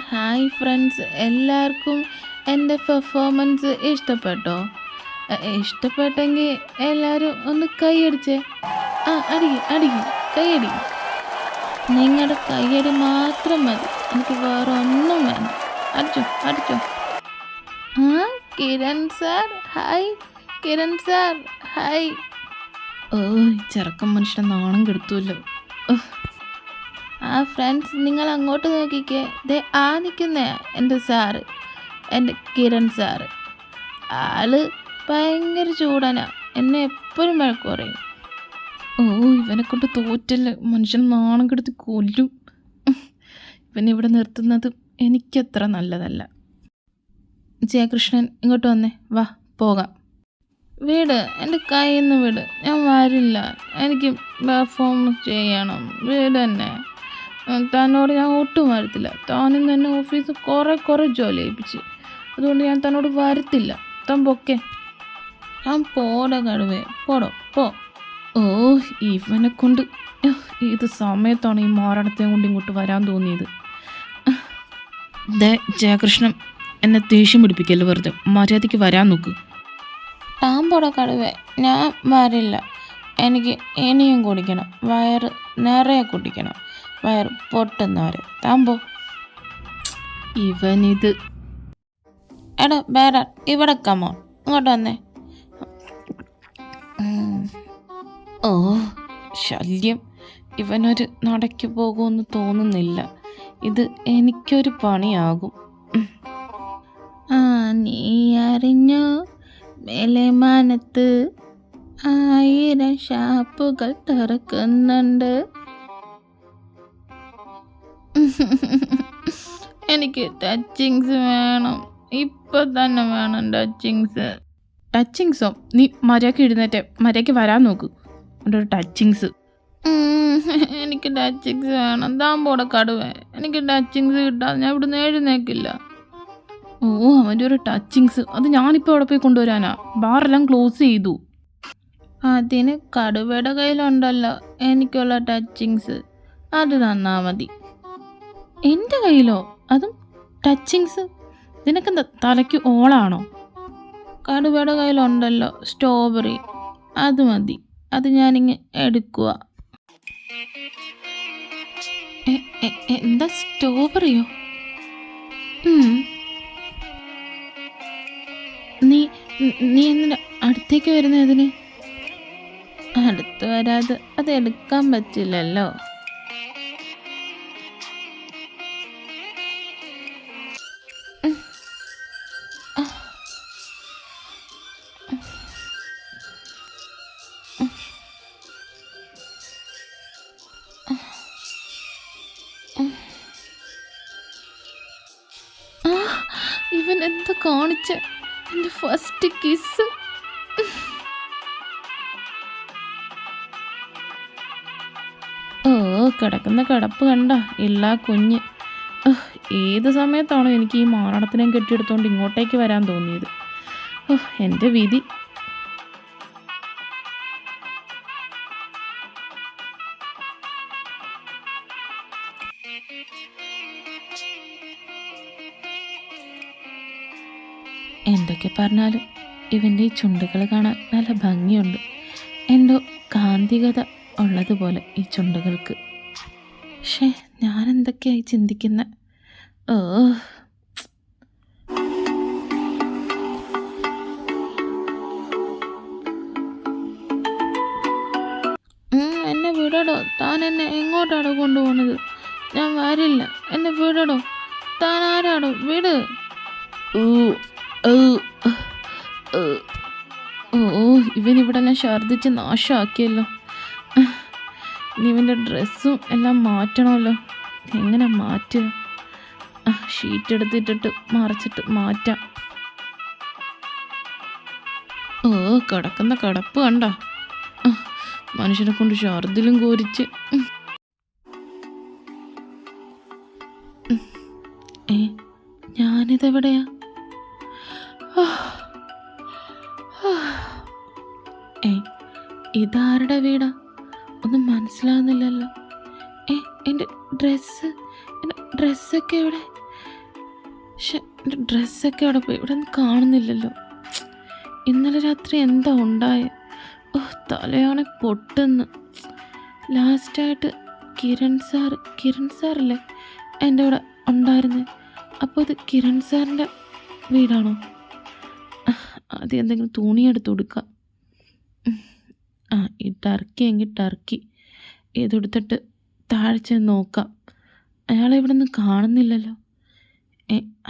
Hi friends, എല്ലാവർക്കും എൻ്റെ performance ഇഷ്ടപ്പെട്ടോ? ഇഷ്ടപ്പെട്ടെങ്കിൽ എല്ലാവരും ഒന്ന് കൈയടിച്ചേ. അടിക്ക് അടിക്ക്, കൈയടി. നിങ്ങളുടെ കൈയടി മാത്രം മതി, എനിക്ക് വേറെ ഒന്നും വേണ്ട. അടിച്ചോ അടിച്ചോ. Kiran sir hi. Kiran sir hi. ഓ, ചെറുക്കൻ മനുഷ്യനെ നാണം കെടുത്തുമല്ലോ. ഫ്രണ്ട്സ്, നിങ്ങൾ അങ്ങോട്ട് നോക്കിക്കേ. ദേ നിൽക്കുന്നേ എൻ്റെ സാറ്, എൻ്റെ കിരൺ സാറ്. ആള് ഭയങ്കര ചൂടനാ, എന്നെ എപ്പോഴും വഴക്ക് പറയും. ഇവനെ കൊണ്ട് തോറ്റല്ല, മനുഷ്യൻ നാണം കെടുത്ത് കൊല്ലും. ഇവനിവിടെ നിർത്തുന്നത് എനിക്കത്ര നല്ലതല്ല. ജയകൃഷ്ണൻ, ഇങ്ങോട്ട് വന്നേ, വാ പോകാം. വീട്, എൻ്റെ കയ്യിൽ നിന്ന് വീട്, ഞാൻ വരില്ല. എനിക്ക് പെർഫോമൻസ് ചെയ്യണം. വീട് തന്നെ. തന്നോട് ഞാൻ ഒട്ടും വരത്തില്ല. താനും തന്നെ ഓഫീസ് കുറേ ജോലി ഏൽപ്പിച്ച്, അതുകൊണ്ട് ഞാൻ തന്നോട് വരത്തില്ല. താൻ പൊക്കെ. ഞാൻ പോടെ കടുവേ, പോടോ പോ. ഇവനെ കൊണ്ട് ഏത് സമയത്താണ് ഈ മാരണത്തെ കൊണ്ട് ഇങ്ങോട്ട് വരാൻ തോന്നിയത്? ജയകൃഷ്ണൻ, എന്നെ ദേഷ്യം പിടിപ്പിക്കല്ലോ, വെറുതെ മര്യാദയ്ക്ക് വരാൻ നോക്ക്. താൻ പോടെ കടുവേ, ഞാൻ വരില്ല. എനിക്ക് ഇനിയും കുടിക്കണം, വയറ് നിറയെ കുടിക്കണം, വയറ് പൊട്ടുന്നവരെ. താമ്പോ. ഇവനിത്. എടാ വേറെ ഇവിടെ കമോ, ഇങ്ങോട്ട് വന്നേ. ശല്യം. ഇവനൊരു നടയ്ക്ക് പോകുമെന്ന് തോന്നുന്നില്ല. ഇത് എനിക്കൊരു പണിയാകും. നീ അറിഞ്ഞോ, മേലെ മാനത്ത് 1000 ഷാപ്പുകൾ തുറക്കുന്നുണ്ട്. എനിക്ക് ടച്ചിങ്സ് വേണം, ഇപ്പം തന്നെ വേണം ടച്ചിങ്സ്. ടച്ചിങ്സോ? നീ മര്യാദയ്ക്ക് എഴുന്നേറ്റെ മര്യാദയ്ക്ക് വരാൻ നോക്ക്. എൻ്റെ ഒരു ടച്ചിങ്സ്. എനിക്ക് ടച്ചിങ്സ് വേണം. താമ്പോടെ കടുവേ, എനിക്ക് ടച്ചിങ്സ് കിട്ടാതെ ഞാൻ ഇവിടുന്ന് എഴുന്നേക്കില്ല. അവൻ്റെ ഒരു ടച്ചിങ്സ്, അത് ഞാനിപ്പോൾ അവിടെ പോയി കൊണ്ടുവരാനാ? ബാറെല്ലാം ക്ലോസ് ചെയ്തു. അതിന് കടുവയുടെ കയ്യിലുണ്ടല്ലോ എനിക്കുള്ള ടച്ചിങ്സ്, അത് തന്നാൽ മതി. എൻ്റെ കയ്യിലോ? അതും ടച്ചിങ്സ്? നിനക്കെന്താ തലയ്ക്ക് ഓളാണോ? കടുവയുടെ കയ്യിലുണ്ടല്ലോ സ്ട്രോബെറി, അത് മതി. അത് ഞാനിങ്ങ് എടുക്കുക. എന്താ സ്ട്രോബെറിയോ? നീ എന്തിനാ അടുത്തേക്ക് വരുന്ന? അതിന് അടുത്ത് വരാതെ അത് എടുക്കാൻ പറ്റില്ലല്ലോ. ഇവൻ എന്താ കാണിച്ച? എൻ്റെ ഫസ്റ്റ് കിസ്. കിടക്കുന്ന കിടപ്പ് കണ്ട ഇല്ല കുഞ്ഞ്. ഏത് സമയത്താണോ എനിക്ക് ഈ മാരണത്തിനെ കെട്ടിയെടുത്തോണ്ട് ഇങ്ങോട്ടേക്ക് വരാൻ തോന്നിയത്? എൻ്റെ വിധി. എന്തൊക്കെ പറഞ്ഞാലും ഇവൻ്റെ ഈ ചുണ്ടുകൾ കാണാൻ നല്ല ഭംഗിയുണ്ട്. എന്തോ കാന്തികത ഉള്ളതുപോലെ ഈ ചുണ്ടുകൾക്ക്. പക്ഷേ ഞാൻ എന്തൊക്കെയായി ചിന്തിക്കുന്ന? എന്നെ വിടടോ. താൻ എന്നെ എങ്ങോട്ടാണോ കൊണ്ടുപോകുന്നത്? ഞാൻ വരില്ല, എന്നെ വിടടോ. താൻ ആരാടോ? വിട്. ഇവനിവിടെ എല്ലാം ഛർദ്ദിച്ച് നാശമാക്കിയല്ലോ. ഇനി ഇവൻ്റെ ഡ്രസ്സും എല്ലാം മാറ്റണമല്ലോ. എങ്ങനെ മാറ്റുക? ഷീറ്റ് എടുത്തിട്ടിട്ട് മറച്ചിട്ട് മാറ്റാം. കിടക്കുന്ന കിടപ്പ് കണ്ട. മനുഷ്യനെ കൊണ്ട് ഛർദിലും കോരിച്ച്. ഞാനിതെവിടെയാ? ഇതാരുടെ വീടാ? ഒന്നും മനസ്സിലാവുന്നില്ലല്ലോ. എൻ്റെ ഡ്രസ്സൊക്കെ എവിടെ? പക്ഷെ എൻ്റെ ഡ്രസ്സൊക്കെ അവിടെ പോയി, ഇവിടെ ഒന്നും കാണുന്നില്ലല്ലോ. ഇന്നലെ രാത്രി എന്താ ഉണ്ടായേ? ഓ, തലയാണെ പൊട്ടുന്ന്. ലാസ്റ്റായിട്ട് കിരൺ സാറല്ലേ എൻ്റെ കൂടെ ഉണ്ടായിരുന്നത്. അപ്പോൾ ഇത് കിരൺ സാറിൻ്റെ വീടാണോ? ആദ്യം എന്തെങ്കിലും തുണിയെടുത്ത് കൊടുക്കാം. ഈ ടർക്കി എങ്കിൽ ടർക്കി ഇതെടുത്തിട്ട് താഴ്ച നോക്കാം. അയാളെ ഇവിടെ നിന്ന് കാണുന്നില്ലല്ലോ.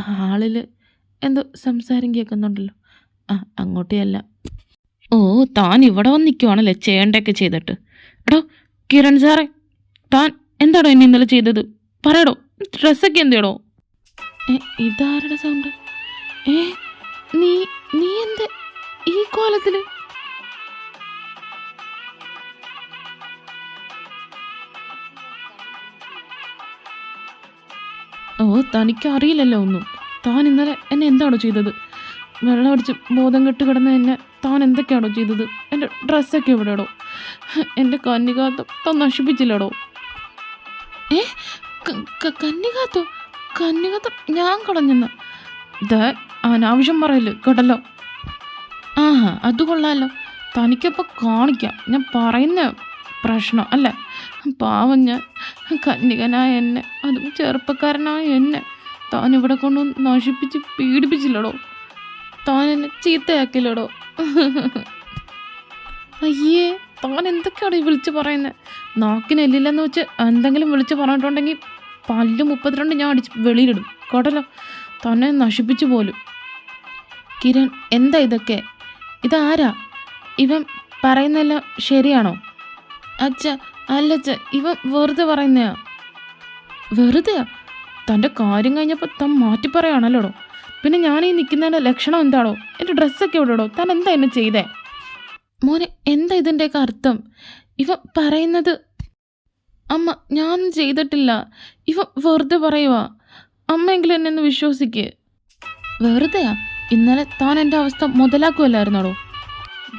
ഹാളിൽ എന്തോ സംസാരം കേൾക്കുന്നുണ്ടല്ലോ. അങ്ങോട്ടേയല്ല. ഓ, താൻ ഇവിടെ വന്ന് നിൽക്കുവാണല്ലേ ചെയ്യേണ്ടതൊക്കെ ചെയ്തിട്ട്. എടോ കിരൺ സാറേ, താൻ എന്താടോ എന്നെ ഇന്നലെ ചെയ്തത്? പറയടോ, ഡ്രസ്സൊക്കെ എന്തേടോ? ഇതാരുടെ സൗണ്ട്? നീ എന്താ ഈ കോലത്തില്? ഓ, തനിക്കറിയില്ലല്ലോ ഒന്നും. താൻ ഇന്നലെ എന്നെ എന്താണോ ചെയ്തത്? വെള്ളം അടിച്ച് ബോധം കെട്ട് കിടന്ന് എന്നെ താൻ എന്തൊക്കെയാണോ ചെയ്തത്? എൻ്റെ ഡ്രസ്സൊക്കെ എവിടെയാടോ? എൻ്റെ കന്നികാത്തം താൻ നശിപ്പിച്ചില്ലടോ. കന്നികാത്തം ഞാൻ കളഞ്ഞെന്ന് ഇത് അനാവശ്യം പറയല് കേട്ടല്ലോ. അത് കൊള്ളാമല്ലോ. തനിക്കപ്പോൾ കാണിക്കാം ഞാൻ പറയുന്ന പ്രശ്നം അല്ലേ. പാവം ഞാൻ കന്യകനായ എന്നെ, അതും ചെറുപ്പക്കാരനായ എന്നെ താൻ ഇവിടെ കൊണ്ടൊന്ന് നശിപ്പിച്ച് പീഡിപ്പിച്ചില്ലടോ. താൻ എന്നെ ചീത്തയാക്കില്ലടോ. അയ്യേ, താൻ എന്തൊക്കെയാണോ ഈ വിളിച്ച് പറയുന്നത്? നാക്കിനെല്ലില്ലെന്ന് വെച്ച് എന്തെങ്കിലും വിളിച്ച് പറഞ്ഞിട്ടുണ്ടെങ്കിൽ പല്ല് 32 ഞാൻ അടിച്ച് വെളിയിലിടും കേട്ടല്ലോ. തന്നെ നശിപ്പിച്ചു പോലും. കിരൺ, എന്താ ഇതൊക്കെ? ഇതാരാ? ഇവൻ പറയുന്നതെല്ലാം ശരിയാണോ? അച്ഛ, അല്ലച്ഛ, ഇവൻ വെറുതെ പറയുന്നയാ. വെറുതെയാ? തൻ്റെ കാര്യം കഴിഞ്ഞപ്പോൾ താൻ മാറ്റി പറയാണല്ലോടോ. പിന്നെ ഞാനീ നിൽക്കുന്നതിൻ്റെ ലക്ഷണം എന്താണോ? എൻ്റെ ഡ്രസ്സൊക്കെ എവിടെയോ? താൻ എന്താ എന്നെ ചെയ്തേ? മോനെ, എന്താ ഇതിൻ്റെയൊക്കെ അർത്ഥം? ഇവ പറയുന്നത്? അമ്മ, ഞാനൊന്നും ചെയ്തിട്ടില്ല. ഇവ വെറുതെ പറയുക. അമ്മയെങ്കിലും എന്നെ ഒന്ന് വിശ്വസിക്ക്. വെറുതെയാ? ഇന്നലെ താൻ എൻ്റെ അവസ്ഥ മുതലാക്കുമല്ലായിരുന്നോടോ?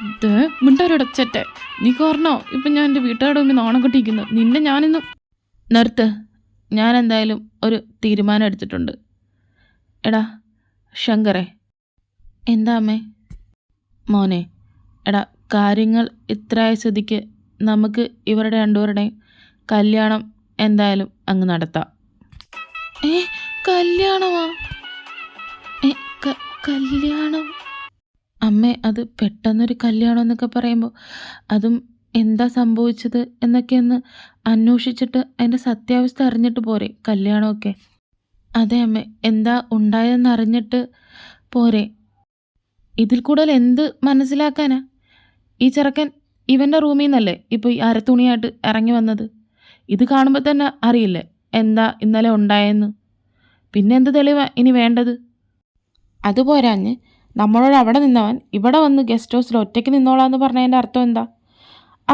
ഇത് മിണ്ടാരടച്ചറ്റെ, നീ കാരണോ ഇപ്പം ഞാൻ എൻ്റെ വീട്ടുകാരുടെ മുമ്പിൽ നാണം കെട്ടിയിരിക്കുന്നു. നിന്നെ ഞാനിന്ന് നിർത്ത്. ഞാൻ എന്തായാലും ഒരു തീരുമാനം എടുത്തിട്ടുണ്ട്. എടാ ശങ്കറെ. എന്താ അമ്മേ? മോനെ, എടാ, കാര്യങ്ങൾ ഇത്രയായ സ്ഥിതിക്ക് നമുക്ക് ഇവരുടെ രണ്ടുപേരുടെയും കല്യാണം എന്തായാലും അങ്ങ് നടത്താം. കല്യാണമാ? കല്യാണം? അമ്മേ, അത് പെട്ടെന്നൊരു കല്യാണം എന്നൊക്കെ പറയുമ്പോൾ അതും എന്താ സംഭവിച്ചത് എന്നൊക്കെ ഒന്ന് അന്വേഷിച്ചിട്ട് അതിൻ്റെ സത്യാവസ്ഥ അറിഞ്ഞിട്ട് പോരെ കല്യാണമൊക്കെ? അതെ അമ്മേ, എന്താ ഉണ്ടായതെന്ന് അറിഞ്ഞിട്ട് പോരെ. ഇതിൽ കൂടുതൽ എന്ത് മനസ്സിലാക്കാനാ? ഈ ചെറുക്കൻ ഇവൻ്റെ റൂമിൽ നിന്നല്ലേ ഇപ്പോൾ ഈ അരത്തുണിയായിട്ട് ഇറങ്ങി വന്നത്? ഇത് കാണുമ്പോൾ തന്നെ അറിയില്ലേ എന്താ ഇന്നലെ ഉണ്ടായെന്ന്? പിന്നെ എന്ത് തെളിവാ ഇനി വേണ്ടത്? അതുപോരാഞ്ഞ് നമ്മളോട് അവിടെ നിന്നവൻ ഇവിടെ വന്ന് ഗസ്റ്റ് ഹൗസിൽ ഒറ്റയ്ക്ക് നിന്നോളാന്ന് പറഞ്ഞതിൻ്റെ അർത്ഥം എന്താ?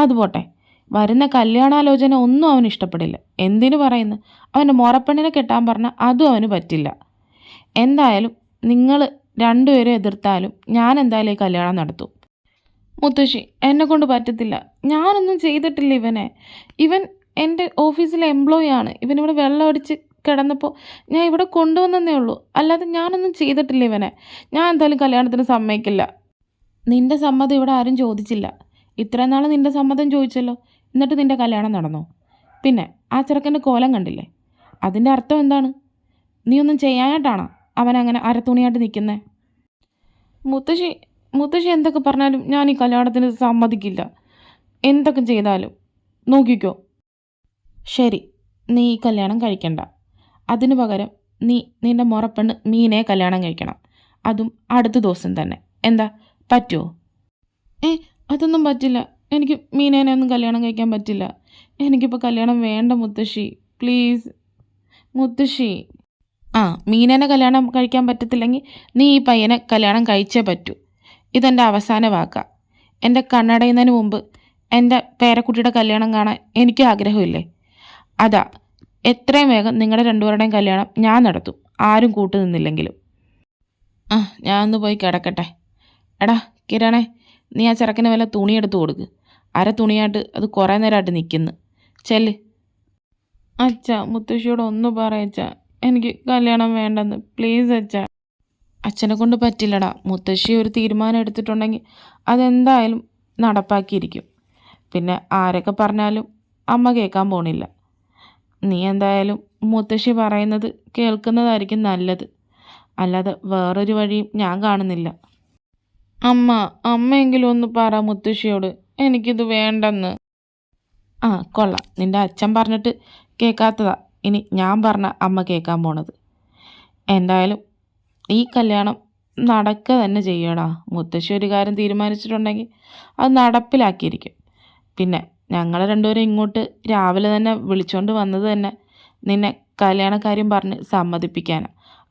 അതുപോട്ടെ, വരുന്ന കല്യാണാലോചന ഒന്നും അവന് ഇഷ്ടപ്പെടില്ല. എന്തിനു പറയുന്നു? അവൻ്റെ മുറപ്പെണ്ണിനെ കെട്ടാൻ പറഞ്ഞാൽ അതും അവന് പറ്റില്ല. എന്തായാലും നിങ്ങൾ രണ്ടുപേരും എതിർത്താലും ഞാൻ എന്തായാലും ഈ കല്യാണം നടത്തും. മുത്തശ്ശി, എന്നെക്കൊണ്ട് പറ്റത്തില്ല. ഞാനൊന്നും ചെയ്തിട്ടില്ല ഇവനെ. ഇവൻ എൻ്റെ ഓഫീസിലെ എംപ്ലോയി ആണ്. ഇവനിവിടെ വെള്ളം അടിച്ച് കിടന്നപ്പോൾ ഞാൻ ഇവിടെ കൊണ്ടുവന്നേ ഉള്ളൂ. അല്ലാതെ ഞാനൊന്നും ചെയ്തിട്ടില്ല ഇവനെ. ഞാൻ എന്തായാലും കല്യാണത്തിന് സമ്മതിക്കില്ല. നിൻ്റെ സമ്മതം ഇവിടെ ആരും ചോദിച്ചില്ല. ഇത്രയും നാൾ നിൻ്റെ സമ്മതം ചോദിച്ചല്ലോ. എന്നിട്ട് നിൻ്റെ കല്യാണം നടന്നോ? പിന്നെ ആ ചെറുക്കൻ്റെ കോലം കണ്ടില്ലേ? അതിൻ്റെ അർത്ഥം എന്താണ്? നീ ഒന്നും ചെയ്യാനായിട്ടാണോ അവനങ്ങനെ അരത്തുണിയായിട്ട് നിൽക്കുന്നത്? മുത്തശ്ശി എന്തൊക്കെ പറഞ്ഞാലും ഞാൻ ഈ കല്യാണത്തിന് സമ്മതിക്കില്ല. എന്തൊക്കെ ചെയ്താലും നോക്കിക്കോ. ശരി, നീ ഈ കല്യാണം കഴിക്കണ്ട. അതിനു പകരം നീ നിൻ്റെ മുറപ്പെണ്ണ് മീനയെ കല്യാണം കഴിക്കണം. അതും അടുത്ത ദിവസം തന്നെ. എന്താ, പറ്റുമോ? അതൊന്നും പറ്റില്ല. എനിക്ക് മീനേനെ ഒന്നും കല്യാണം കഴിക്കാൻ പറ്റില്ല. എനിക്കിപ്പോൾ കല്യാണം വേണ്ട മുത്തശ്ശി, പ്ലീസ് മുത്തശ്ശി. മീനേനെ കല്യാണം കഴിക്കാൻ പറ്റത്തില്ലെങ്കിൽ നീ ഈ പയ്യനെ കല്യാണം കഴിച്ചേ പറ്റൂ. ഇതെൻ്റെ അവസാന വാക്കാ. എൻ്റെ കണ്ണടയുന്നതിന് മുമ്പ് എൻ്റെ പേരക്കുട്ടിയുടെ കല്യാണം കാണാൻ എനിക്ക് ആഗ്രഹമില്ലേ? അതാ, എത്രയും വേഗം നിങ്ങളുടെ രണ്ടുപേരുടെയും കല്യാണം ഞാൻ നടത്തും, ആരും കൂട്ടു നിന്നില്ലെങ്കിലും. ഞാൻ ഒന്ന് പോയി കിടക്കട്ടെ. എടാ കിരണേ, നീ ആ ചെറുക്കന് വല്ല തുണിയെടുത്ത് കൊടുക്ക്. അര തുണിയായിട്ട് അത് കുറേ നേരമായിട്ട് നിൽക്കുന്നു. ചെല്ല്. അച്ഛാ, മുത്തശ്ശിയോട് ഒന്ന് പറയച്ചാ, എനിക്ക് കല്യാണം വേണ്ടെന്ന്. പ്ലീസ് അച്ഛാ. അച്ഛനെ കൊണ്ട് പറ്റില്ലടാ. മുത്തശ്ശി ഒരു തീരുമാനം എടുത്തിട്ടുണ്ടെങ്കിൽ അതെന്തായാലും നടപ്പാക്കിയിരിക്കും. പിന്നെ ആരൊക്കെ പറഞ്ഞാലും അമ്മ കേൾക്കാൻ പോണില്ല. നീ എന്തായാലും മുത്തശ്ശി പറയുന്നത് കേൾക്കുന്നതായിരിക്കും നല്ലത്. അല്ലാതെ വേറൊരു വഴിയും ഞാൻ കാണുന്നില്ല. അമ്മയെങ്കിലും ഒന്ന് പറ മുത്തശ്ശിയോട് എനിക്കിത് വേണ്ടെന്ന്. ആ കൊള്ളാം, നിൻ്റെ അച്ഛൻ പറഞ്ഞിട്ട് കേൾക്കാത്തതാ ഇനി ഞാൻ പറഞ്ഞ അമ്മ കേൾക്കാൻ പോണത്. എന്തായാലും ഈ കല്യാണം നടക്കുക തന്നെ ചെയ്യടാ. മുത്തശ്ശി ഒരു കാര്യം തീരുമാനിച്ചിട്ടുണ്ടെങ്കിൽ അത് നടപ്പിലാക്കിയിരിക്കും. പിന്നെ ഞങ്ങൾ രണ്ടുപേരും ഇങ്ങോട്ട് രാവിലെ തന്നെ വിളിച്ചുകൊണ്ട് വന്നത് തന്നെ നിന്നെ കല്യാണക്കാര്യം പറഞ്ഞ് സമ്മതിപ്പിക്കാനാണ്.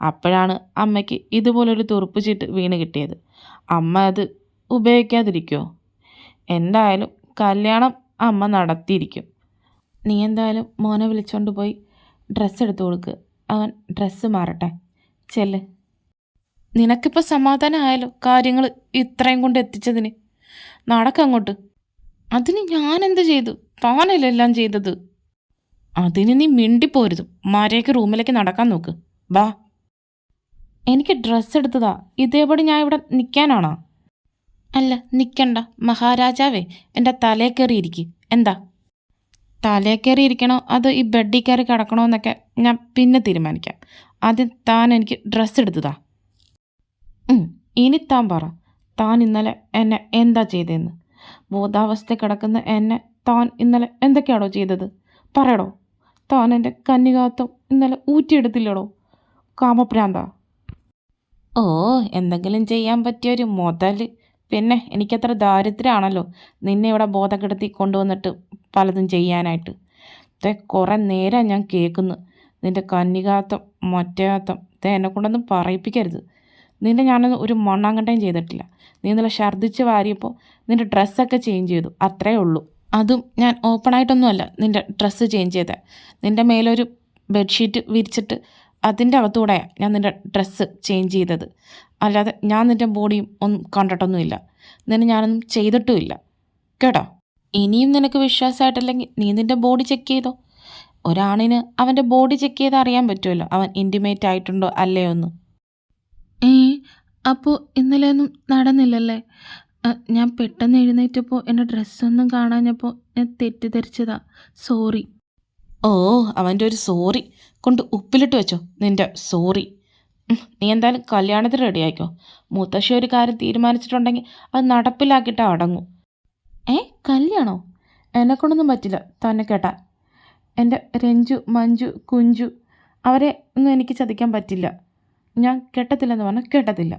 അപ്പോഴാണ് അമ്മയ്ക്ക് ഇതുപോലൊരു തുറുപ്പ് ചീട്ട് വീണ് കിട്ടിയത്. അമ്മ അത് ഉപയോഗിക്കാതിരിക്കുമോ? എന്തായാലും കല്യാണം അമ്മ നടത്തിയിരിക്കും. നീ എന്തായാലും മോനെ വിളിച്ചുകൊണ്ട് പോയി ഡ്രസ്സ് എടുത്തു കൊടുക്ക്. അവൻ ഡ്രസ്സ് മാറട്ടെ. ചെല്ല്. നിനക്കിപ്പോൾ സമാധാനമായാലോ കാര്യങ്ങൾ ഇത്രയും കൊണ്ട് എത്തിച്ചതിന്? നടക്കങ്ങോട്ട്. അതിന് ഞാനെന്ത് ചെയ്തു? താനല്ലേ എല്ലാം ചെയ്തത്. അതിന് നീ മിണ്ടിപ്പോരുത്. മര്യാദയ്ക്ക് റൂമിലേക്ക് നടക്കാൻ നോക്ക്. വാ. എനിക്ക് ഡ്രസ്സ് എടുത്തതാ. ഇതേപടി ഞാൻ ഇവിടെ നിൽക്കാനാണോ? അല്ല, നിൽക്കണ്ട. മഹാരാജാവേ എൻ്റെ തലേ കയറിയിരിക്കും. എന്താ തലേ കയറി ഇരിക്കണോ അതോ ഈ ബെഡിൽ കയറി കിടക്കണോ എന്നൊക്കെ ഞാൻ പിന്നെ തീരുമാനിക്കാം. ആദ്യം താൻ എനിക്ക് ഡ്രസ്സ് എടുത്തതാ. ഇനി താൻ പറ, താൻ ഇന്നലെ എന്നെ എന്താ ചെയ്തതെന്ന്? ബോധാവസ്ഥ കിടക്കുന്ന എന്നെ താൻ ഇന്നലെ എന്തൊക്കെയാണോ ചെയ്തത്? പറയടോ. താൻ എൻ്റെ കന്യകാത്വം ഇന്നലെ ഊറ്റിയെടുത്തില്ലടോ. കാമപ്രാന്താ. ഓ, എന്തെങ്കിലും ചെയ്യാൻ പറ്റിയൊരു മുതൽ. പിന്നെ എനിക്കത്ര ദാരിദ്ര്യമാണല്ലോ നിന്നെ ഇവിടെ ബോധം കെടുത്തി കൊണ്ടുവന്നിട്ട് പലതും ചെയ്യാനായിട്ട്. കുറേ നേരം ഞാൻ കേൾക്കുന്നു നിൻ്റെ കന്യകാത്വം മറ്റേത്വം. എന്നെ കൊണ്ടൊന്നും പറയിപ്പിക്കരുത്. നിന്നെ ഞാനൊന്നും ഒരു മണ്ണാങ്കട്ടയും ചെയ്തിട്ടില്ല. നീ ഇന്നലെ ഛർദ്ദിച്ച് വാരിയപ്പോൾ നിൻ്റെ ഡ്രസ്സൊക്കെ ചേഞ്ച് ചെയ്തു, അത്രയേ ഉള്ളൂ. അതും ഞാൻ ഓപ്പണായിട്ടൊന്നുമല്ല നിൻ്റെ ഡ്രസ്സ് ചേഞ്ച് ചെയ്തത്. നിൻ്റെ മേലൊരു ബെഡ്ഷീറ്റ് വിരിച്ചിട്ട് അതിൻ്റെ അകത്തൂടെയാണ് ഞാൻ നിൻ്റെ ഡ്രസ്സ് ചേഞ്ച് ചെയ്തത്. അല്ലാതെ ഞാൻ നിൻ്റെ ബോഡിയും ഒന്നും കണ്ടിട്ടൊന്നുമില്ല. നിന്നെ ഞാനൊന്നും ചെയ്തിട്ടുമില്ല കേട്ടോ. ഇനിയും നിനക്ക് വിശ്വാസമായിട്ടില്ലെങ്കിൽ നീ നിൻ്റെ ബോഡി ചെക്ക് ചെയ്തോ. ഒരാണിന് അവൻ്റെ ബോഡി ചെക്ക് ചെയ്ത് അറിയാൻ പറ്റുമല്ലോ അവൻ ഇൻറ്റിമേറ്റ് ആയിട്ടുണ്ടോ അല്ലയോ എന്ന്. അപ്പോൾ ഇന്നലെ ഒന്നും നടന്നില്ലല്ലേ? ഞാൻ പെട്ടെന്ന് എഴുന്നേറ്റപ്പോൾ എൻ്റെ ഡ്രസ്സൊന്നും കാണാഞ്ഞപ്പോൾ ഞാൻ തെറ്റിദ്ധരിച്ചതാ. സോറി. ഓ, അവൻ്റെ ഒരു സോറി കൊണ്ട് ഉപ്പിലിട്ട് വെച്ചോ നിൻ്റെ സോറി. നീ എന്തായാലും കല്യാണത്തിന് റെഡി ആയിക്കോ. മുത്തശ്ശി ഒരു കാര്യം തീരുമാനിച്ചിട്ടുണ്ടെങ്കിൽ അത് നടപ്പിലാക്കിയിട്ട് അടങ്ങും. കല്യാണോ? എന്നെക്കൊണ്ടൊന്നും പറ്റില്ല തന്നെ കേട്ടാ. എൻ്റെ രഞ്ജു, മഞ്ജു, കുഞ്ചു അവരെ ഒന്നും എനിക്ക് ചതിക്കാൻ പറ്റില്ല. ഞാൻ കെട്ടത്തില്ലെന്ന് പറഞ്ഞാൽ കെട്ടത്തില്ല.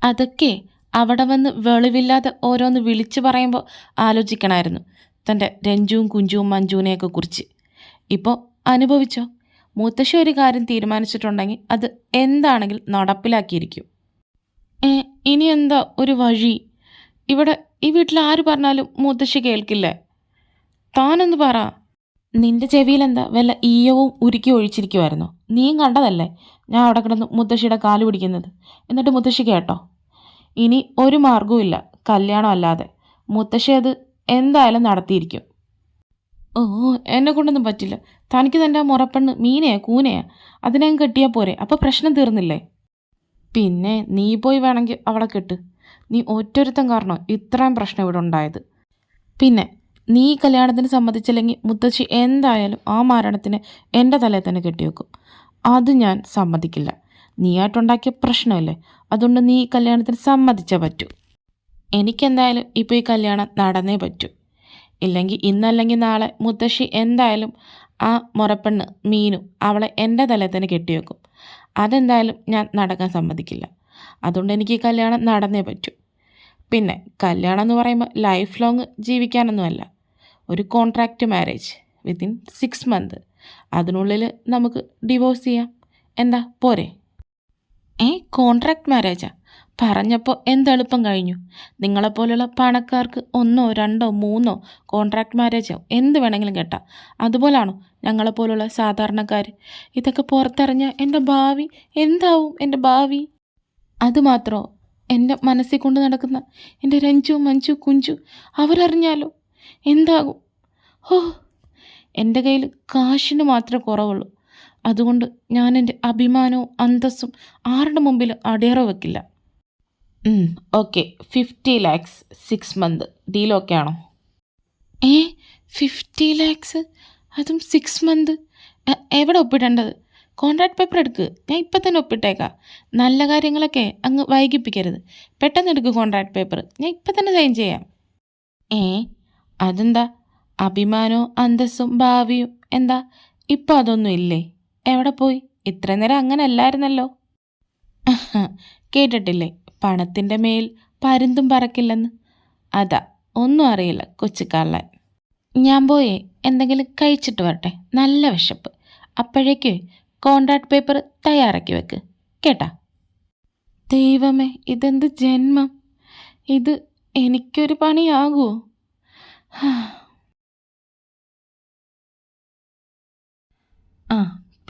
അതൊക്കെ അവിടെ വന്ന് വെളിവില്ലാതെ ഓരോന്ന് വിളിച്ചു പറയുമ്പോൾ ആലോചിക്കണമായിരുന്നു തൻ്റെ രഞ്ജുവും കുഞ്ചുവും മഞ്ജുവിനെയൊക്കെ കുറിച്ച്. ഇപ്പോൾ അനുഭവിച്ചോ. മുത്തശ്ശി ഒരു കാര്യം തീരുമാനിച്ചിട്ടുണ്ടെങ്കിൽ അത് എന്താണെങ്കിലും നടപ്പിലാക്കിയിരിക്കും. ഇനി എന്താ ഒരു വഴി? ഇവിടെ ഈ വീട്ടിൽ ആര് പറഞ്ഞാലും മുത്തശ്ശി കേൾക്കില്ലേ? താനൊന്ന് പറ. നിൻ്റെ ചെവിയിലെന്താ വല്ല ഈയവും ഉരുക്കി ഒഴിച്ചിരിക്കുമായിരുന്നോ? നീയും കണ്ടതല്ലേ ഞാൻ അവിടെ കിടന്ന് മുത്തശ്ശിയുടെ കാല് പിടിക്കുന്നത്. എന്നിട്ട് മുത്തശ്ശി കേട്ടോ? ഇനി ഒരു മാർഗവും ഇല്ല കല്യാണം അല്ലാതെ. മുത്തശ്ശി അത് എന്തായാലും നടത്തിയിരിക്കും. ഓ, എന്നെ കൊണ്ടൊന്നും പറ്റില്ല. തനിക്ക് തൻ്റെ മുറപ്പെണ്ണ് മീനയാ കൂനയാ അതിനെ കെട്ടിയാൽ പോരെ? അപ്പോൾ പ്രശ്നം തീർന്നില്ലേ? പിന്നെ നീ പോയി വേണമെങ്കിൽ അവളെ കെട്ട്. നീ ഒറ്റൊരുത്തം കാരണം ഇത്രയും പ്രശ്നം ഇവിടെ ഉണ്ടായത്. പിന്നെ നീ കല്യാണത്തിന് സമ്മതിച്ചില്ലെങ്കിൽ മുത്തശ്ശി എന്തായാലും ആ മരണത്തിന് എൻ്റെ തലയിൽ തന്നെ കെട്ടിവെക്കും. അത് ഞാൻ സമ്മതിക്കില്ല. നീയായിട്ടുണ്ടാക്കിയ പ്രശ്നമല്ലേ, അതുകൊണ്ട് നീ ഈ കല്യാണത്തിന് സമ്മതിച്ചേ പറ്റൂ. എനിക്കെന്തായാലും ഇപ്പോൾ ഈ കല്യാണം നടന്നേ പറ്റൂ. ഇല്ലെങ്കിൽ ഇന്നല്ലെങ്കിൽ നാളെ മുത്തശ്ശി എന്തായാലും ആ മുറപ്പെണ്ണ് മീനു അവളെ എൻ്റെ തലയിൽ തന്നെ കെട്ടിവെക്കും. അതെന്തായാലും ഞാൻ നടക്കാൻ സമ്മതിക്കില്ല. അതുകൊണ്ട് എനിക്ക് ഈ കല്യാണം നടന്നേ പറ്റൂ. പിന്നെ കല്യാണം എന്ന് പറയുമ്പോൾ ലൈഫ് ലോങ് ജീവിക്കാനൊന്നുമല്ല. ഒരു കോൺട്രാക്റ്റ് മാരേജ് വിത്തിൻ 6 months. അതിനുള്ളിൽ നമുക്ക് ഡിവോഴ്സ് ചെയ്യാം. എന്താ പോരെ? കോൺട്രാക്റ്റ് മാരേജാ പറഞ്ഞപ്പോൾ എന്തെളുപ്പം കഴിഞ്ഞു. നിങ്ങളെപ്പോലുള്ള പണക്കാർക്ക് 1, 2, 3 കോൺട്രാക്റ്റ് മാരേജോ എന്ത് വേണമെങ്കിലും കേട്ടാ. അതുപോലാണോ ഞങ്ങളെപ്പോലുള്ള സാധാരണക്കാർ? ഇതൊക്കെ പുറത്തിറങ്ങിയാൽ എൻ്റെ ഭാവി എന്താവും? എൻ്റെ ഭാവി അതുമാത്രമോ? എൻ്റെ മനസ്സിൽ കൊണ്ട് നടക്കുന്ന എൻ്റെ രഞ്ജു, മഞ്ജു, കുഞ്ചു അവരറിഞ്ഞാലോ എന്താകും? എൻ്റെ കയ്യിൽ കാശിന് മാത്രമേ കുറവുള്ളൂ. അതുകൊണ്ട് ഞാൻ എൻ്റെ അഭിമാനവും അന്തസ്സും ആരുടെ മുമ്പിൽ അടിയറ വെക്കില്ല. Okay, 50 lakhs 6 months deal okay ആണോ? 50 lakhs അതും 6 months? എവിടെ ഒപ്പിടേണ്ടത്? കോൺട്രാക്ട് പേപ്പർ എടുക്ക്, ഞാൻ ഇപ്പം തന്നെ ഒപ്പിട്ടേക്കാം. നല്ല കാര്യങ്ങളൊക്കെ അങ്ങ് വൈകിപ്പിക്കരുത്. പെട്ടെന്ന് എടുക്ക് കോൺട്രാക്ട് പേപ്പർ, ഞാൻ ഇപ്പം തന്നെ സൈൻ ചെയ്യാം. അതെന്താ? അഭിമാനവും അന്തസ്സും ഭാവിയും എന്താ ഇപ്പോൾ അതൊന്നും ഇല്ലേ? എവിടെ പോയി? ഇത്ര നേരം അങ്ങനെ അല്ലായിരുന്നല്ലോ. കേട്ടിട്ടില്ലേ, പണത്തിൻ്റെ മേൽ പരുന്തും പറക്കില്ലെന്ന്? അതാ, ഒന്നും അറിയില്ല കൊച്ചുകള്ളൻ. ഞാൻ പോയേ എന്തെങ്കിലും കഴിച്ചിട്ട് വരട്ടെ, നല്ല വിശപ്പ്. അപ്പോഴേക്ക് കോൺട്രാക്ട് പേപ്പർ തയ്യാറാക്കി വെക്ക് കേട്ടാ. ദൈവമേ, ഇതെന്ത് ജന്മം! ഇത് എനിക്കൊരു പണിയാകുമോ?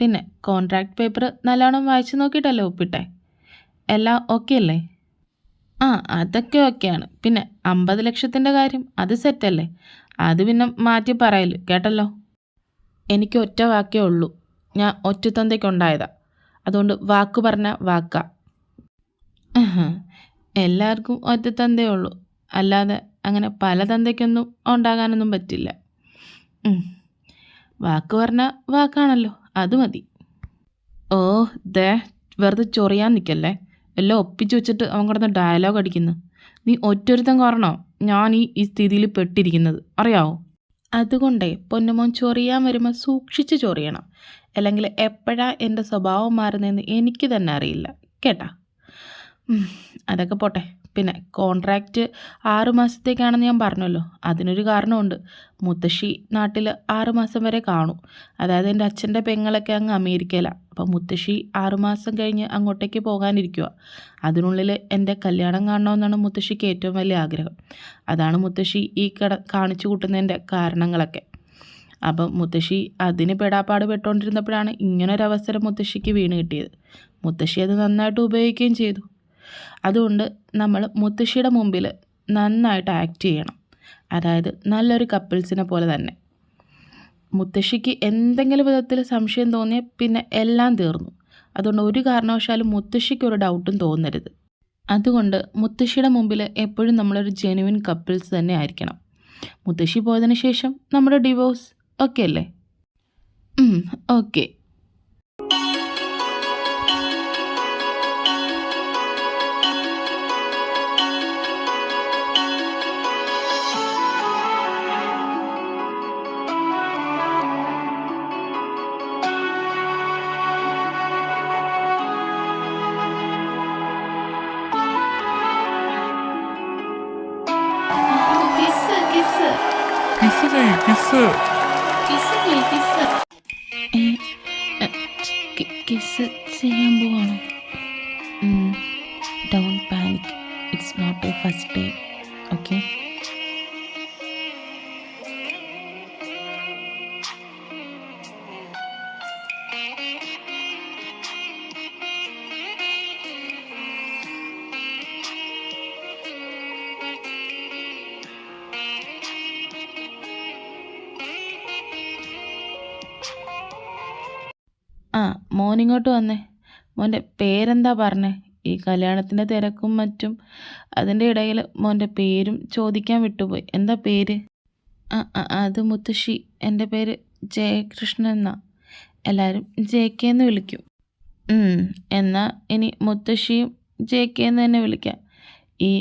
പിന്നെ കോൺട്രാക്ട് പേപ്പർ നല്ലോണം വായിച്ചു നോക്കിയിട്ടല്ലേ ഒപ്പിട്ടെ? എല്ലാം ഓക്കെ അല്ലേ? അതൊക്കെ ഓക്കെയാണ്. പിന്നെ 50 ലക്ഷത്തിൻ്റെ കാര്യം, അത് സെറ്റല്ലേ? അത് പിന്നെ മാറ്റി പറയല് കേട്ടല്ലോ. എനിക്ക് ഒറ്റ വാക്കേ ഉള്ളൂ, ഞാൻ ഒറ്റത്തന്തയ്ക്കുണ്ടായതാ. അതുകൊണ്ട് വാക്ക് പറഞ്ഞ വാക്കാ. എല്ലാവർക്കും ഒറ്റത്തന്തേ ഉള്ളൂ, അല്ലാതെ അങ്ങനെ പല തന്തയ്ക്കൊന്നും ഉണ്ടാകാനൊന്നും പറ്റില്ല. വാക്ക് പറഞ്ഞ വാക്കാണല്ലോ, അത് മതി. ദേ വെറുതെ ചൊറിയാൻ നിൽക്കല്ലേ. എല്ലാം ഒപ്പിച്ച് വെച്ചിട്ട് അവൻ കിടന്ന് ഡയലോഗ് അടിക്കുന്നു. നീ ഒറ്റൊരുത്തം കാരണോ ഞാൻ ഈ സ്ഥിതിയിൽ പെട്ടിരിക്കുന്നത്, അറിയാവോ? അതുകൊണ്ടേ പൊന്നുമോൻ ചൊറിയാൻ വരുമ്പോൾ സൂക്ഷിച്ച് ചൊറിയണം, അല്ലെങ്കിൽ എപ്പോഴാ എൻ്റെ സ്വഭാവം മാറുന്നതെന്ന് എനിക്ക് തന്നെ അറിയില്ല കേട്ടാ. അതൊക്കെ പോട്ടെ. പിന്നെ കോൺട്രാക്റ്റ് 6 മാസത്തേക്കാണെന്ന് ഞാൻ പറഞ്ഞല്ലോ. അതിനൊരു കാരണമുണ്ട്. മുത്തശ്ശി നാട്ടിൽ 6 മാസം വരെ കാണും. അതായത് എൻ്റെ അച്ഛൻ്റെ പെങ്ങളൊക്കെ അങ്ങ് അമേരിക്കയിലാണ്. അപ്പോൾ മുത്തശ്ശി 6 മാസം കഴിഞ്ഞ് അങ്ങോട്ടേക്ക് പോകാനിരിക്കുക. അതിനുള്ളിൽ എൻ്റെ കല്യാണം കാണണമെന്നാണ് മുത്തശ്ശിക്ക് ഏറ്റവും വലിയ ആഗ്രഹം. അതാണ് മുത്തശ്ശി ഈ കാണിച്ചു കൂട്ടുന്നതിൻ്റെ കാരണങ്ങളൊക്കെ. അപ്പം മുത്തശ്ശി അതിന് പെടാപ്പാട് പെട്ടുകൊണ്ടിരുന്നപ്പോഴാണ് ഇങ്ങനൊരവസരം മുത്തശ്ശിക്ക് വീണ് കിട്ടിയത്. മുത്തശ്ശി അത് നന്നായിട്ട് ഉപയോഗിക്കുകയും ചെയ്തു. അതുകൊണ്ട് നമ്മൾ മുത്തശ്ശിയുടെ മുമ്പിൽ നന്നായിട്ട് ആക്ട് ചെയ്യണം. അതായത് നല്ലൊരു കപ്പിൾസിനെ പോലെ തന്നെ. മുത്തശ്ശിക്ക് എന്തെങ്കിലും വിധത്തിൽ സംശയം തോന്നിയാൽ പിന്നെ എല്ലാം തീർന്നു. അതുകൊണ്ട് ഒരു കാരണവശാലും മുത്തശ്ശിക്ക് ഒരു ഡൗട്ടും തോന്നരുത്. അതുകൊണ്ട് മുത്തശ്ശിയുടെ മുമ്പിൽ എപ്പോഴും നമ്മളൊരു ജെനുവിൻ കപ്പിൾസ് തന്നെ ആയിരിക്കണം. മുത്തശ്ശി പോയതിന് ശേഷം നമ്മുടെ ഡിവോഴ്സ് ഓക്കെ അല്ലേ? ഓക്കെ. കിസ് ചെയ്യാൻ പോവാണോ? Don't panic, it's not a first day, okay? മോനിങ്ങോട്ട് വന്നേ. മോൻ്റെ പേരെന്താ പറഞ്ഞേ? ഈ കല്യാണത്തിൻ്റെ തിരക്കും മറ്റും അതിൻ്റെ ഇടയിൽ മോൻ്റെ പേരും ചോദിക്കാൻ വിട്ടുപോയി. എന്താ പേര്? അത് മുത്തശ്ശി, എൻ്റെ പേര് ജയകൃഷ്ണൻ എന്നാ. എല്ലാവരും JK എന്ന് വിളിക്കും. എന്നാൽ ഇനി മുത്തശ്ശിയും JK എന്ന് തന്നെ വിളിക്കാം. ഈ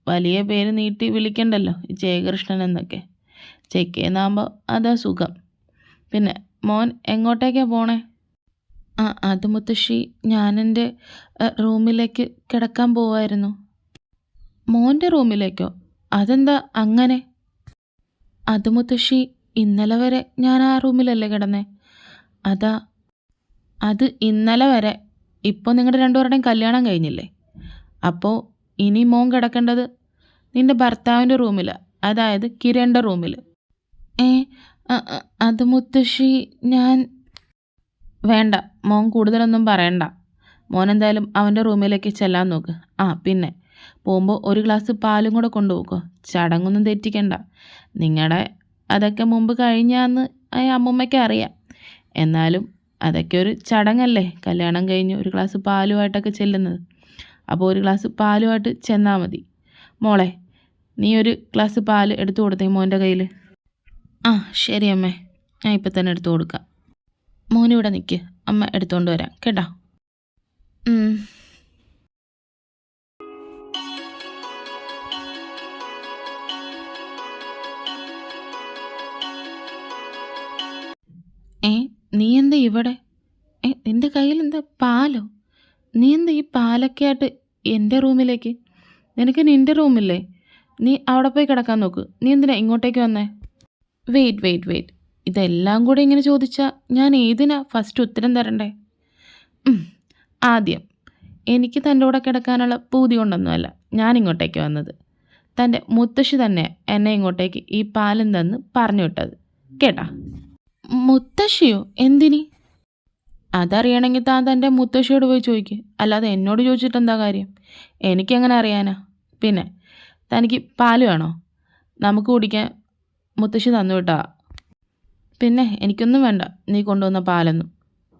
വലിയ പേര് നീട്ടി വിളിക്കണ്ടല്ലോ, ജയകൃഷ്ണൻ എന്നൊക്കെ. JK എന്നാകുമ്പോൾ അതാ സുഖം. പിന്നെ മോൻ എങ്ങോട്ടേക്കാണ് പോണേ? അത് മുത്തശ്ശി, ഞാനെൻ്റെ റൂമിലേക്ക് കിടക്കാൻ പോവായിരുന്നു. മോൻ്റെ റൂമിലേക്കോ? അതെന്താ അങ്ങനെ? അത് മുത്തശ്ശി, ഇന്നലെ വരെ ഞാൻ ആ റൂമിലല്ലേ കിടന്നേ. അത് ഇന്നലെ വരെ. ഇപ്പോൾ നിങ്ങളുടെ രണ്ടുപേരുടെയും കല്യാണം കഴിഞ്ഞില്ലേ? അപ്പോൾ ഇനി മോൻ കിടക്കേണ്ടത് നിൻ്റെ ഭർത്താവിൻ്റെ റൂമിലാണ്, അതായത് കിരണിൻ്റെ റൂമിൽ. അത് മുത്തശ്ശി, ഞാൻ... വേണ്ട, മോൻ കൂടുതലൊന്നും പറയണ്ട. മോൻ എന്തായാലും അവൻ്റെ റൂമിലേക്ക് ചെല്ലാൻ നോക്ക്. പിന്നെ പോകുമ്പോൾ ഒരു ഗ്ലാസ് പാലും കൂടെ കൊണ്ടുപോക്കോ. ചടങ്ങൊന്നും തെറ്റിക്കണ്ട. നിങ്ങളുടെ അതൊക്കെ മുമ്പ് കഴിഞ്ഞാന്ന് അമ്മൂമ്മയ്ക്ക് അറിയാം. എന്നാലും അതൊക്കെ ഒരു ചടങ്ങല്ലേ, കല്യാണം കഴിഞ്ഞ് ഒരു ഗ്ലാസ് പാലുമായിട്ടൊക്കെ ചെല്ലുന്നത്. അപ്പോൾ ഒരു ഗ്ലാസ് പാലുമായിട്ട് ചെന്നാൽ മതി. മോളെ, നീ ഒരു ഗ്ലാസ് പാല് എടുത്തു കൊടുത്തേ മോൻ്റെ കയ്യിൽ. ആ ശരി അമ്മേ, ഞാൻ ഇപ്പം തന്നെ എടുത്തു കൊടുക്കാം. മോനിവിടെ നിൽക്ക്, അമ്മ എടുത്തുകൊണ്ട് വരാം കേട്ടോ. നീ എന്താ ഇവിടെ? നിൻ്റെ കയ്യിൽ എന്താ പാലോ? നീ എന്താ ഈ പാലൊക്കെ ആയിട്ട് എൻ്റെ റൂമിലേക്ക്? നിനക്ക് നിൻ്റെ റൂമില്ലേ? നീ അവിടെ പോയി കിടക്കാൻ നോക്ക്. നീ എന്തിനാ ഇങ്ങോട്ടേക്ക് വന്നേ? വെയിറ്റ്, ഇതെല്ലാം കൂടെ ഇങ്ങനെ ചോദിച്ചാൽ ഞാൻ ഏതിനാ ഫസ്റ്റ് ഉത്തരം തരണ്ടേ? ആദ്യം, എനിക്ക് തൻ്റെ കൂടെ കിടക്കാനുള്ള പൂതി കൊണ്ടൊന്നുമല്ല ഞാൻ ഇങ്ങോട്ടേക്ക് വന്നത്. തൻ്റെ മുത്തശ്ശി തന്നെ എന്നെ ഇങ്ങോട്ടേക്ക് ഈ പാലും തന്ന് പറഞ്ഞു വിട്ടത് കേട്ടാ. മുത്തശ്ശിയോ? എന്തിനി? അതറിയണമെങ്കിൽ താൻ തൻ്റെ മുത്തശ്ശിയോട് പോയി ചോദിക്കുക, അല്ലാതെ എന്നോട് ചോദിച്ചിട്ട് എന്താ കാര്യം? എനിക്കെങ്ങനെ അറിയാനാ? പിന്നെ തനിക്ക് പാല് വേണോ? നമുക്ക് കുടിക്കാൻ മുത്തശ്ശി തന്നു വിട്ടാ. പിന്നെ എനിക്കൊന്നും വേണ്ട നീ കൊണ്ടുവന്ന പാലൊന്നും.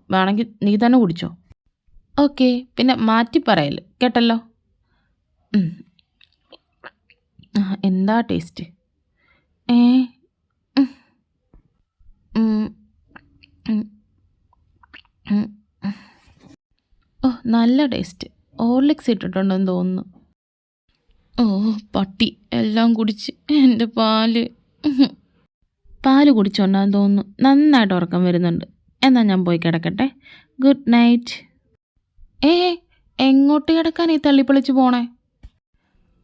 വേണമെങ്കിൽ നീ തന്നെ കുടിച്ചോ. ഓക്കെ, പിന്നെ മാറ്റി പറയല് കേട്ടല്ലോ. എന്താ ടേസ്റ്റ്? ഓ നല്ല ടേസ്റ്റ്. ഹോർലിക്സ് ഇട്ടിട്ടുണ്ടെന്ന് തോന്നുന്നു. ഓ പട്ടി എല്ലാം കുടിച്ച് എൻ്റെ പാല് കുടിച്ചോണ്ടാന്ന് തോന്നുന്നു. നന്നായിട്ട് ഉറക്കം വരുന്നുണ്ട്. എന്നാൽ ഞാൻ പോയി കിടക്കട്ടെ. Good night. എങ്ങോട്ട് കിടക്കാൻ ഈ തള്ളിപ്പൊളിച്ച് പോണേ?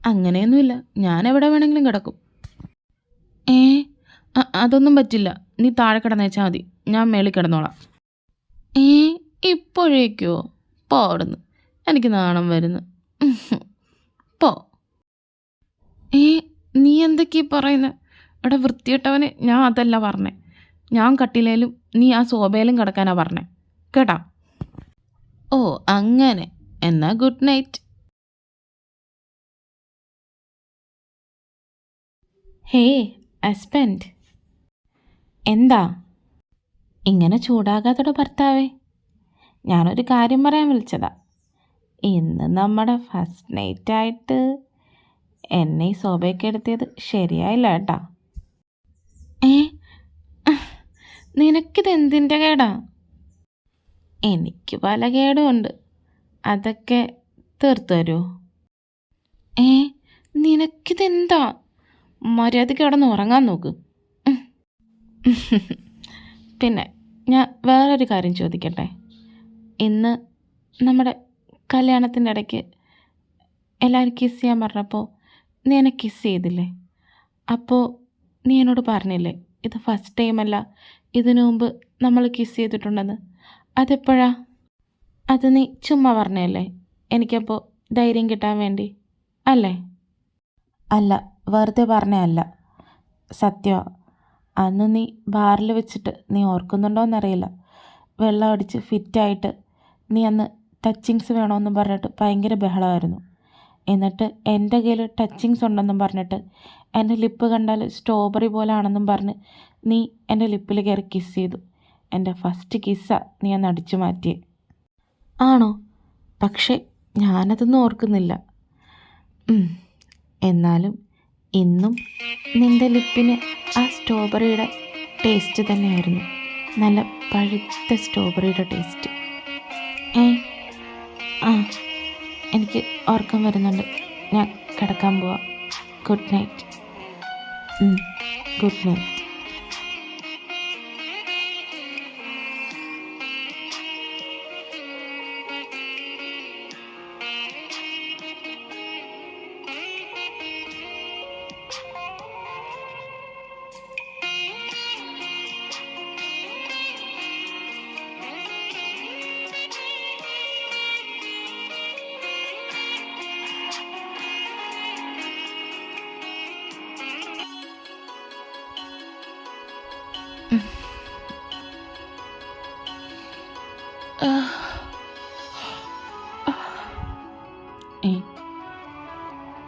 അങ്ങനെയൊന്നുമില്ല, ഞാൻ എവിടെ വേണമെങ്കിലും കിടക്കും. അതൊന്നും പറ്റില്ല. നീ താഴെ കിടന്നേച്ചാൽ മതി, ഞാൻ മേളിൽ കിടന്നോളാം. ഇപ്പോഴേക്കോ? പോടുന്നു, എനിക്ക് നാണം വരുന്നു. പോ. നീ എന്തൊക്കെയാ പറയുന്നത്? ഇവിടെ വൃത്തിയിട്ടവന് ഞാൻ അതല്ല പറഞ്ഞേ. ഞാൻ കട്ടിലേലും നീ ആ സോഫയിലും കിടക്കാനാ പറഞ്ഞേ കേട്ടാ. ഓ അങ്ങനെ, എന്നാ ഗുഡ് നൈറ്റ്. ഹേ ഹസ്ബൻഡ്, എന്താ ഇങ്ങനെ ചൂടാകാത്തോടെ ഭർത്താവേ? ഞാനൊരു കാര്യം പറയാൻ വിളിച്ചതാ. ഇന്ന് നമ്മുടെ ഫസ്റ്റ് നൈറ്റായിട്ട് എന്നെ ഈ സോഫയ്ക്ക് എടുത്തിയത് ശരിയായില്ല കേട്ടാ. നിനക്കിത് എന്തിൻ്റെ കേടാ? എനിക്ക് പല കേടുമുണ്ട്, അതൊക്കെ തീർത്തു തരുമോ? നിനക്കിതെന്താ? മര്യാദയ്ക്ക് കിടന്ന് ഉറങ്ങാൻ നോക്ക്. പിന്നെ ഞാൻ വേറൊരു കാര്യം ചോദിക്കട്ടെ? ഇന്ന് നമ്മുടെ കല്യാണത്തിൻ്റെ ഇടയ്ക്ക് എല്ലാവരും കിസ് ചെയ്യാൻ പറഞ്ഞപ്പോൾ നീ എന്നെ കിസ് ചെയ്തില്ലേ? അപ്പോൾ നീ എന്നോട് പറഞ്ഞില്ലേ ഇത് ഫസ്റ്റ് ടൈമല്ല, ഇതിനു മുമ്പ് നമ്മൾ കിസ് ചെയ്തിട്ടുണ്ടെന്ന്? അതെപ്പോഴാ? അത് നീ ചുമ്മാ പറഞ്ഞല്ലേ എനിക്കപ്പോൾ ധൈര്യം കിട്ടാൻ വേണ്ടി അല്ലേ? അല്ല, വെറുതെ പറഞ്ഞല്ല, സത്യമാണ്. അന്ന് നീ ബാറിൽ വെച്ചിട്ട് നീ ഓർക്കുന്നുണ്ടോയെന്നറിയില്ല, വെള്ളം അടിച്ച് ഫിറ്റായിട്ട് നീ അന്ന് ടച്ചിങ്സ് വേണമെന്നും പറഞ്ഞിട്ട് ഭയങ്കര ബഹളമായിരുന്നു. എന്നിട്ട് എൻ്റെ കയ്യിൽ ടച്ചിങ്സ് ഉണ്ടെന്നും പറഞ്ഞിട്ട് എൻ്റെ ലിപ്പ് കണ്ടാൽ സ്ട്രോബെറി പോലെ ആണെന്നും പറഞ്ഞ് നീ എൻ്റെ ലിപ്പിൽ കയറി കിസ് ചെയ്തു. എൻ്റെ ഫസ്റ്റ് കിസ്സാണ് നീ അന്ന് അടിച്ചു മാറ്റിയേ. ആണോ? പക്ഷേ ഞാനതൊന്നും ഓർക്കുന്നില്ല. എന്നാലും ഇന്നും നിൻ്റെ ലിപ്പിന് ആ സ്ട്രോബെറിയുടെ ടേസ്റ്റ് തന്നെയായിരുന്നു, നല്ല പഴുത്ത സ്ട്രോബെറിയുടെ ടേസ്റ്റ്. എനിക്ക് ഉറക്കം വരുന്നുണ്ട്, ഞാൻ കിടക്കാൻ പോവാം. Good night. Good night.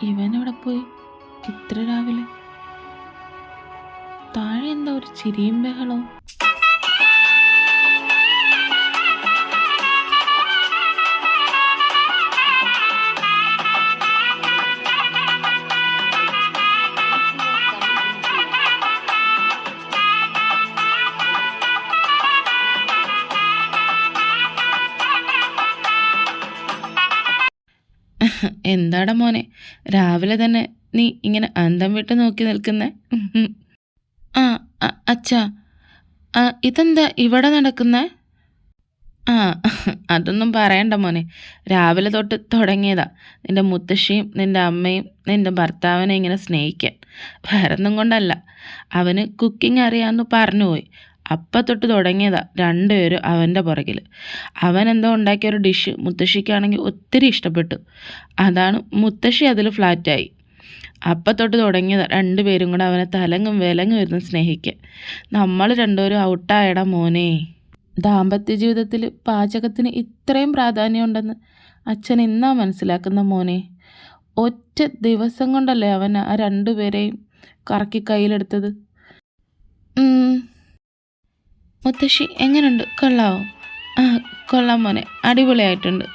ഇവനെവിടെ പോയി ഇത്ര രാവിലെ? താഴെ എന്താ ഒരു ചിരിയും ബഹളവും? എന്താടാ മോനെ രാവിലെ തന്നെ നീ ഇങ്ങനെ അന്തം വിട്ട് നോക്കി നിൽക്കുന്നേ? ആ അച്ഛാ, ഇതെന്താ ഇവിടെ നടക്കുന്നേ? ആ അതൊന്നും പറയണ്ട മോനെ, രാവിലെ തൊട്ട് തുടങ്ങിയതാ നിൻ്റെ മുത്തശ്ശിയും നിൻ്റെ അമ്മയും നിൻ്റെ ഭർത്താവിനെ ഇങ്ങനെ സ്നേഹിക്കാൻ. വേറൊന്നും കൊണ്ടല്ല, അവന് കുക്കിംഗ് അറിയാമെന്ന് പറഞ്ഞുപോയി. അപ്പം തൊട്ട് തുടങ്ങിയതാ രണ്ടുപേരും അവൻ്റെ പുറകിൽ. അവനെന്തോ ഉണ്ടാക്കിയൊരു ഡിഷ് മുത്തശ്ശിക്കാണെങ്കിൽ ഒത്തിരി ഇഷ്ടപ്പെട്ടു. അതാണ് മുത്തശ്ശി അതിൽ ഫ്ലാറ്റായി. അപ്പം തൊട്ട് തുടങ്ങിയതാ രണ്ടുപേരും കൂടെ അവനെ തലങ്ങും വിലങ്ങും ഇരുന്ന് സ്നേഹിക്കാൻ. നമ്മൾ രണ്ടുപേരും ഔട്ടായടാ മോനെ. ദാമ്പത്യ ജീവിതത്തിൽ പാചകത്തിന് ഇത്രയും പ്രാധാന്യമുണ്ടെന്ന് അച്ഛൻ ഇന്നാ മനസ്സിലാക്കുന്ന മോനെ. ഒറ്റ ദിവസം കൊണ്ടല്ലേ അവൻ ആ രണ്ടുപേരെയും കറക്കി കയ്യിലെടുത്തത്. മുത്തശ്ശി എങ്ങനെയുണ്ട്, കൊള്ളാവോ? ആ കൊള്ളാം മോനെ, അടിപൊളിയായിട്ടുണ്ട്.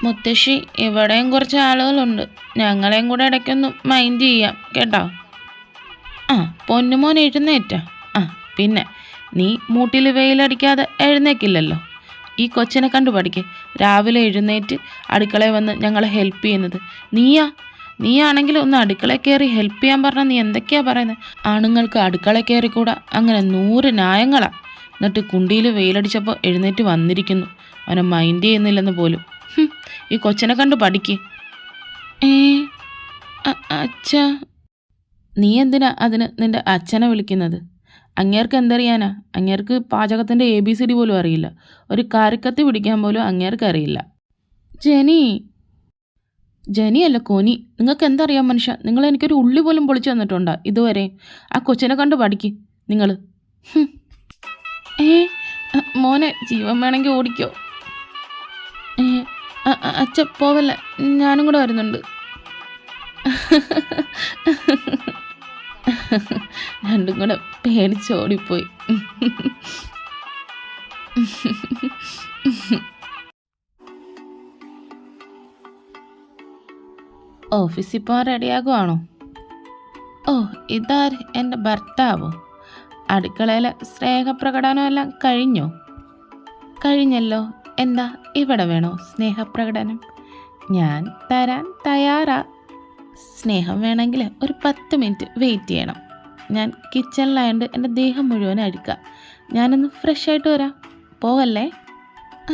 മുത്തശ്ശി ഇവിടെയും കുറച്ച് ആളുകളുണ്ട്, ഞങ്ങളെയും കൂടെ ഇടയ്ക്കൊന്ന് മൈൻഡ് ചെയ്യാം കേട്ടോ. ആ പൊന്നുമോൻ എഴുന്നേറ്റാ? ആ പിന്നെ നീ മൂട്ടിൽ വെയിലടിക്കാതെ എഴുന്നേക്കില്ലല്ലോ. ഈ കൊച്ചിനെ കണ്ടു പഠിക്ക്. രാവിലെ എഴുന്നേറ്റ് അടുക്കളയിൽ വന്ന് ഞങ്ങളെ ഹെൽപ്പ് ചെയ്യുന്നത് നീയാണെങ്കിൽ ഒന്ന് അടുക്കളയിൽ കയറി ഹെൽപ്പ് ചെയ്യാൻ പറഞ്ഞാൽ നീ എന്തൊക്കെയാ പറയുന്നത്? ആണുങ്ങൾക്ക് അടുക്കളയിൽ കയറി കൂടാ, അങ്ങനെ 100 ന്യായങ്ങളാ. എന്നിട്ട് കുണ്ടിയിൽ വെയിലടിച്ചപ്പോൾ എഴുന്നേറ്റ് വന്നിരിക്കുന്നു, അവനെ മൈൻഡ് ചെയ്യുന്നില്ലെന്ന് പോലും. ഈ കൊച്ചിനെ കണ്ടു പഠിക്ക്. അച്ഛാ, നീ എന്തിനാ അതിന് നിൻ്റെ അച്ഛനെ വിളിക്കുന്നത്? അങ്ങേർക്ക് എന്തറിയാനാ? അങ്ങേർക്ക് പാചകത്തിൻ്റെ ABCD പോലും അറിയില്ല. ഒരു കറിക്കത്തി പിടിക്കാൻ പോലും അങ്ങേർക്ക് അറിയില്ല. ജനിയല്ല കോനി, നിങ്ങൾക്ക് എന്തറിയാം മനുഷ്യ? നിങ്ങൾ എനിക്കൊരു ഉള്ളി പോലും പൊളിച്ചു തന്നിട്ടുണ്ടോ ഇതുവരെ? ആ കൊച്ചിനെ കണ്ട് പഠിക്ക് നിങ്ങൾ. മോനെ ജീവൻ വേണമെങ്കിൽ ഓടിക്കോ. അച്ഛ പോവല്ല, ഞാനും കൂടെ വരുന്നുണ്ട്. രണ്ടും കൂടെ പേടിച്ചോടിപ്പോയി. ഓഫീസിൽ പോകാൻ റെഡിയാകുവാണോ? ഓ ഇതാര്, എൻ്റെ ഭർത്താവോ? അടുക്കളയിലെ സ്നേഹപ്രകടനമെല്ലാം കഴിഞ്ഞോ? കഴിഞ്ഞല്ലോ. എന്താ ഇവിടെ വേണോ സ്നേഹപ്രകടനം? ഞാൻ തരാൻ തയ്യാറാ. സ്നേഹം വേണമെങ്കിൽ ഒരു 10 മിനിറ്റ് വെയിറ്റ് ചെയ്യണം. ഞാൻ കിച്ചണിലായതുകൊണ്ട് എൻ്റെ ദേഹം മുഴുവൻ അഴുക്കാം. ഞാനൊന്ന് ഫ്രഷ് ആയിട്ട് വരാം, പോവല്ലേ?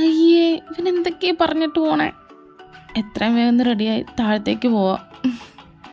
അയ്യേ, ഇവനെന്തൊക്കെയാ പറഞ്ഞിട്ട് പോണേ. എത്രയും വേഗം റെഡിയായി താഴത്തേക്ക് പോവാം.